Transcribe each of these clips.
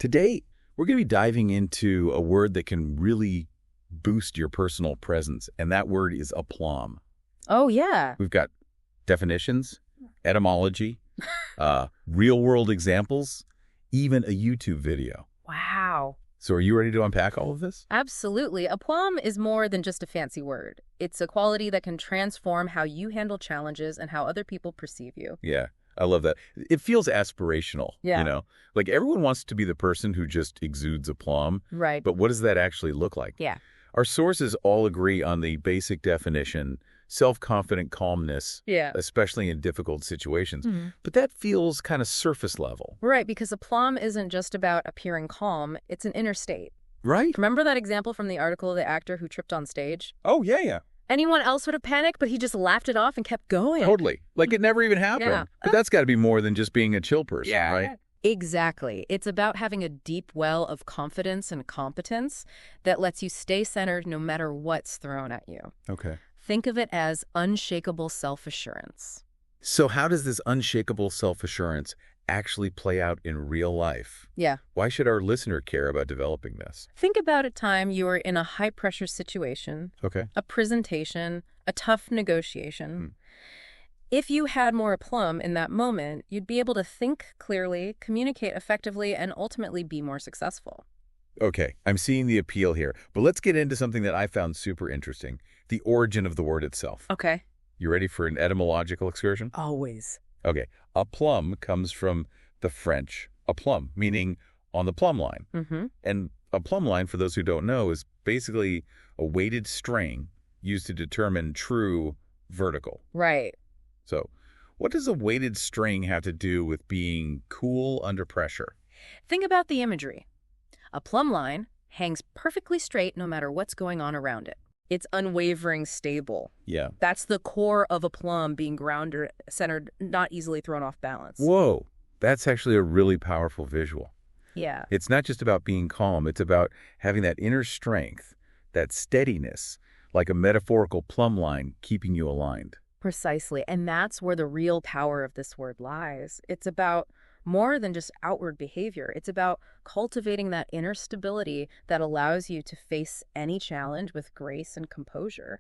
Today, we're going to be diving into a word that can really boost your personal presence, and that word is aplomb. Oh, yeah. We've got definitions, etymology, real-world examples, even a YouTube video. Wow. So are you ready to unpack all of this? Absolutely. Aplomb is more than just a fancy word. It's a quality that can transform how you handle challenges and how other people perceive you. Yeah, I love that. It feels aspirational, Yeah. you know? Like everyone wants to be the person who just exudes aplomb. Right. But what does that actually look like? Yeah. Our sources all agree on the basic definition, self-confident calmness, Yeah. especially in difficult situations. Mhm. But that feels kind of surface level. Right, because aplomb isn't just about appearing calm, it's an inner state. Right? Remember that example from the article of the actor who tripped on stage? Oh, yeah. Anyone else would have panicked, but he just laughed it off and kept going. Totally. Like it never even happened. Yeah. But that's got to be more than just being a chill person, right? Exactly. It's about having a deep well of confidence and competence that lets you stay centered no matter what's thrown at you. Okay. Think of it as unshakable self-assurance. So how does this unshakable self-assurance actually play out in real life? Yeah. Why should our listener care about developing this? Think about a time you were in a high-pressure situation, Okay. a presentation, a tough negotiation. If you had more aplomb in that moment, you'd be able to think clearly, communicate effectively, and ultimately be more successful. Okay, I'm seeing the appeal here. But let's get into something that I found super interesting, the origin of the word itself. Okay. You ready for an etymological excursion? Always. Okay, aplomb comes from the French aplomb, meaning on the plumb line. Mm-hmm. And a plumb line, for those who don't know, is basically a weighted string used to determine true vertical. Right. So what does a weighted string have to do with being cool under pressure? Think about the imagery. A plumb line hangs perfectly straight no matter what's going on around it. It's unwavering, stable. Yeah. That's the core of a plumb, being grounded, centered, not easily thrown off balance. Whoa, that's actually a really powerful visual. Yeah. It's not just about being calm. It's about having that inner strength, that steadiness, like a metaphorical plumb line keeping you aligned. Precisely. And that's where the real power of this word lies. It's about more than just outward behavior. It's about cultivating that inner stability that allows you to face any challenge with grace and composure.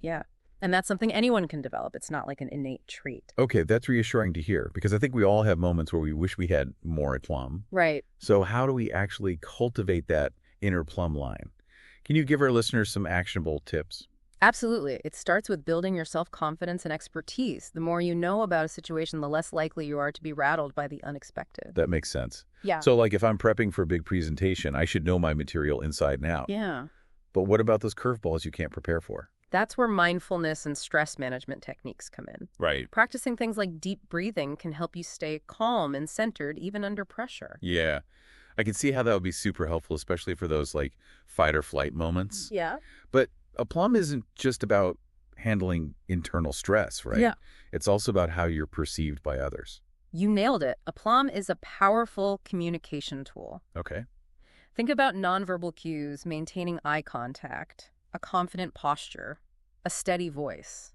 Yeah. And that's something anyone can develop. It's not like an innate trait. Okay, that's reassuring to hear, because I think we all have moments where we wish we had more aplomb. Right. So how do we actually cultivate that inner plumb line? Can you give our listeners some actionable tips? Absolutely. It starts with building your self-confidence and expertise. The more you know about a situation, the less likely you are to be rattled by the unexpected. That makes sense. Yeah. So like if I'm prepping for a big presentation, I should know my material inside and out. Yeah. But what about those curveballs you can't prepare for? That's where mindfulness and stress management techniques come in. Right. Practicing things like deep breathing can help you stay calm and centered even under pressure. Yeah. I can see how that would be super helpful, especially for those like fight or flight moments. Yeah. But aplomb isn't just about handling internal stress, right? Yeah. It's also about how you're perceived by others. You nailed it. Aplomb is a powerful communication tool. Okay. Think about nonverbal cues, maintaining eye contact, a confident posture, a steady voice.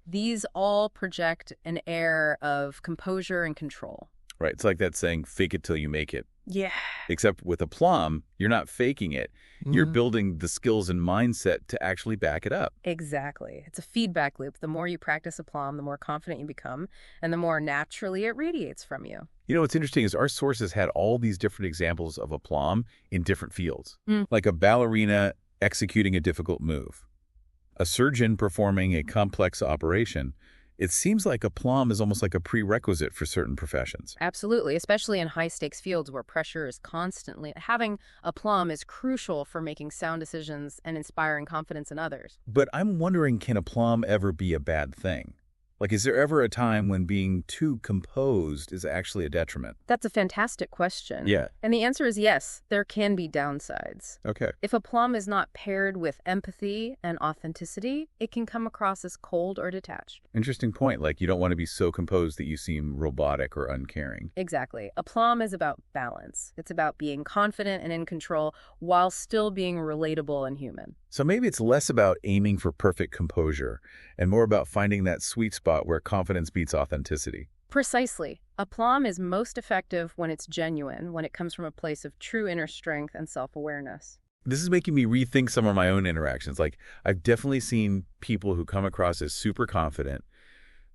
These all project an air of composure and control. Right. It's like that saying, fake it till you make it. Yeah. Except with aplomb, you're not faking it. You're building the skills and mindset to actually back it up. Exactly. It's a feedback loop. The more you practice aplomb, the more confident you become, and the more naturally it radiates from you. You know, what's interesting is our sources had all these different examples of aplomb in different fields, like a ballerina executing a difficult move, a surgeon performing a complex operation. It seems like aplomb is almost like a prerequisite for certain professions. Absolutely, especially in high-stakes fields where pressure is constantly. Having aplomb is crucial for making sound decisions and inspiring confidence in others. But I'm wondering, can aplomb ever be a bad thing? Like, is there ever a time when being too composed is actually a detriment? That's a fantastic question. Yeah. And the answer is yes, there can be downsides. Okay. If aplomb is not paired with empathy and authenticity, it can come across as cold or detached. Interesting point. Like, you don't want to be so composed that you seem robotic or uncaring. Exactly. Aplomb is about balance. It's about being confident and in control while still being relatable and human. So maybe it's less about aiming for perfect composure and more about finding that sweet spot where confidence beats authenticity. Precisely. Aplomb is most effective when it's genuine, when it comes from a place of true inner strength and self-awareness. This is making me rethink some of my own interactions. Like, I've definitely seen people who come across as super confident,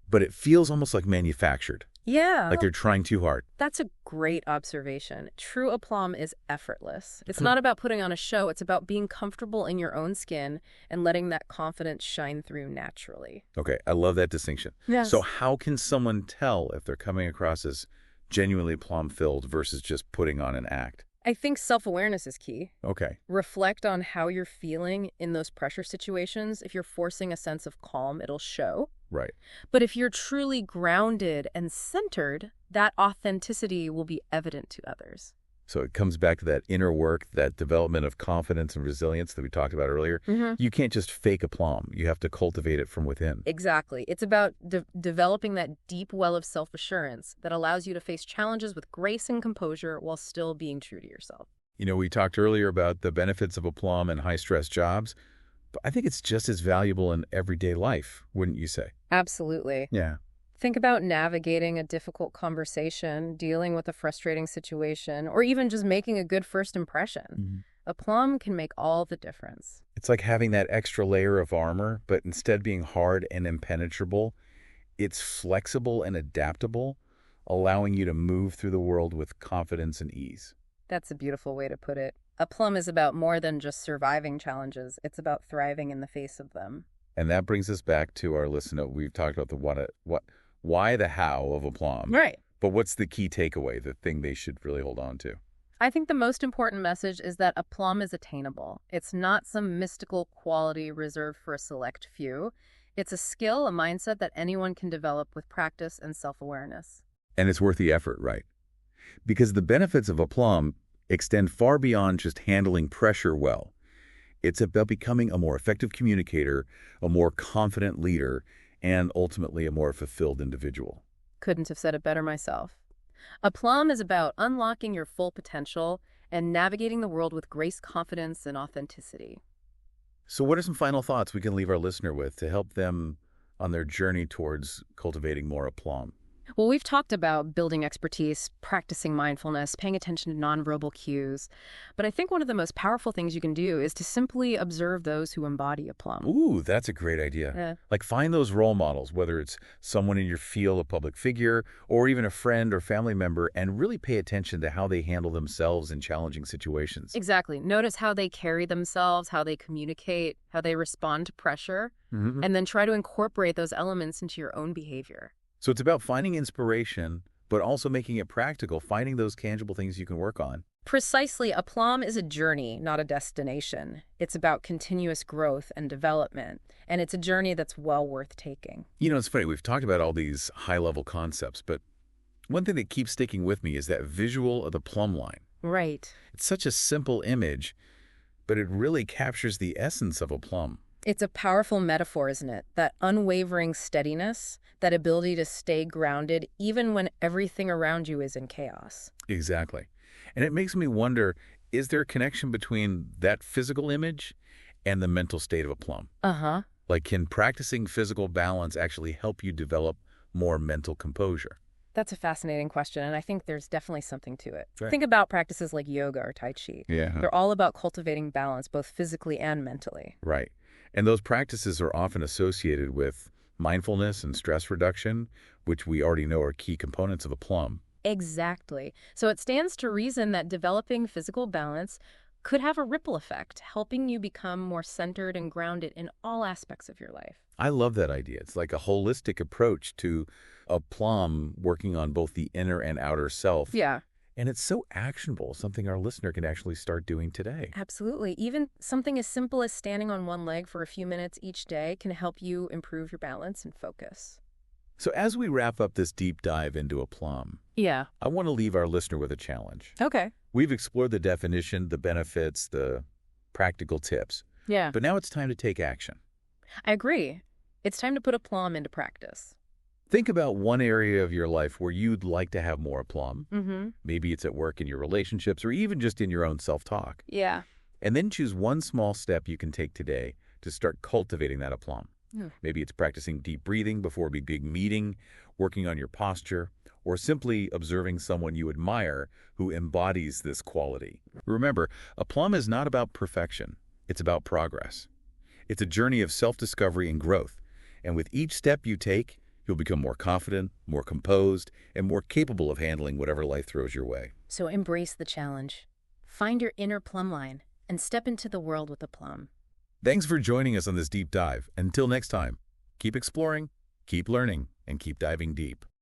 but it feels almost like manufactured. Yeah. Like they're trying too hard. That's a great observation. True aplomb is effortless. It's not about putting on a show. It's about being comfortable in your own skin and letting that confidence shine through naturally. Okay, I love that distinction. Yes. So how can someone tell if they're coming across as genuinely aplomb-filled versus just putting on an act? I think self-awareness is key. Okay. Reflect on how you're feeling in those pressure situations. If you're forcing a sense of calm, it'll show. Right. But if you're truly grounded and centered, that authenticity will be evident to others. So it comes back to that inner work, that development of confidence and resilience that we talked about earlier. You can't just fake aplomb. You have to cultivate it from within. Exactly. It's about developing that deep well of self-assurance that allows you to face challenges with grace and composure while still being true to yourself. You know, we talked earlier about the benefits of aplomb in high-stress jobs, but I think it's just as valuable in everyday life, wouldn't you say? Absolutely. Yeah. Think about navigating a difficult conversation, dealing with a frustrating situation, or even just making a good first impression. Aplomb can make all the difference. It's like having that extra layer of armor, but instead being hard and impenetrable, it's flexible and adaptable, allowing you to move through the world with confidence and ease. That's a beautiful way to put it. Aplomb is about more than just surviving challenges. It's about thriving in the face of them. And that brings us back to our listen note. We've talked about the why, the how of aplomb. Right. But what's the key takeaway, the thing they should really hold on to? I think the most important message is that aplomb is attainable. It's not some mystical quality reserved for a select few. It's a skill, a mindset that anyone can develop with practice and self-awareness. And it's worth the effort, right? Because the benefits of aplomb extend far beyond just handling pressure well. It's about becoming a more effective communicator, a more confident leader, and ultimately a more fulfilled individual. Couldn't have said it better myself. Aplomb is about unlocking your full potential and navigating the world with grace, confidence, and authenticity. So what are some final thoughts we can leave our listener with to help them on their journey towards cultivating more aplomb? Well, we've talked about building expertise, practicing mindfulness, paying attention to nonverbal cues. But I think one of the most powerful things you can do is to simply observe those who embody aplomb. Ooh, that's a great idea. Like find those role models, whether it's someone in your field, a public figure, or even a friend or family member, and really pay attention to how they handle themselves in challenging situations. Exactly. Notice how they carry themselves, how they communicate, how they respond to pressure, and then try to incorporate those elements into your own behavior. So it's about finding inspiration, but also making it practical, finding those tangible things you can work on. Precisely. Aplomb is a journey, not a destination. It's about continuous growth and development, and it's a journey that's well worth taking. You know, it's funny, we've talked about all these high-level concepts, but one thing that keeps sticking with me is that visual of the plumb line. Right. It's such a simple image, but it really captures the essence of aplomb. It's a powerful metaphor, isn't it? That unwavering steadiness, that ability to stay grounded even when everything around you is in chaos. Exactly. And it makes me wonder, is there a connection between that physical image and the mental state of aplomb? Like, can practicing physical balance actually help you develop more mental composure? That's a fascinating question, and I think there's definitely something to it. Right. Think about practices like yoga or Tai Chi. They're all about cultivating balance, both physically and mentally. Right. And those practices are often associated with mindfulness and stress reduction, which we already know are key components of aplomb. Exactly. So it stands to reason that developing physical balance could have a ripple effect, helping you become more centered and grounded in all aspects of your life. I love that idea. It's like a holistic approach to aplomb, working on both the inner and outer self. Yeah. And it's so actionable, something our listener can actually start doing today. Absolutely. Even something as simple as standing on one leg for a few minutes each day can help you improve your balance and focus. So as we wrap up this deep dive into aplomb, I want to leave our listener with a challenge. Okay. We've explored the definition, the benefits, the practical tips. Yeah. But now it's time to take action. I agree. It's time to put aplomb into practice. Think about one area of your life where you'd like to have more aplomb. Maybe it's at work, in your relationships, or even just in your own self-talk. Yeah. And then choose one small step you can take today to start cultivating that aplomb. Maybe it's practicing deep breathing before a big meeting, working on your posture, or simply observing someone you admire who embodies this quality. Remember, APLOMB is not about perfection. It's about progress. It's a journey of self-discovery and growth, and with each step you take, you'll become more confident, more composed, and more capable of handling whatever life throws your way. So embrace the challenge. Find your inner plumb line and step into the world with aplomb. Thanks for joining us on this deep dive. Until next time, keep exploring, keep learning, and keep diving deep.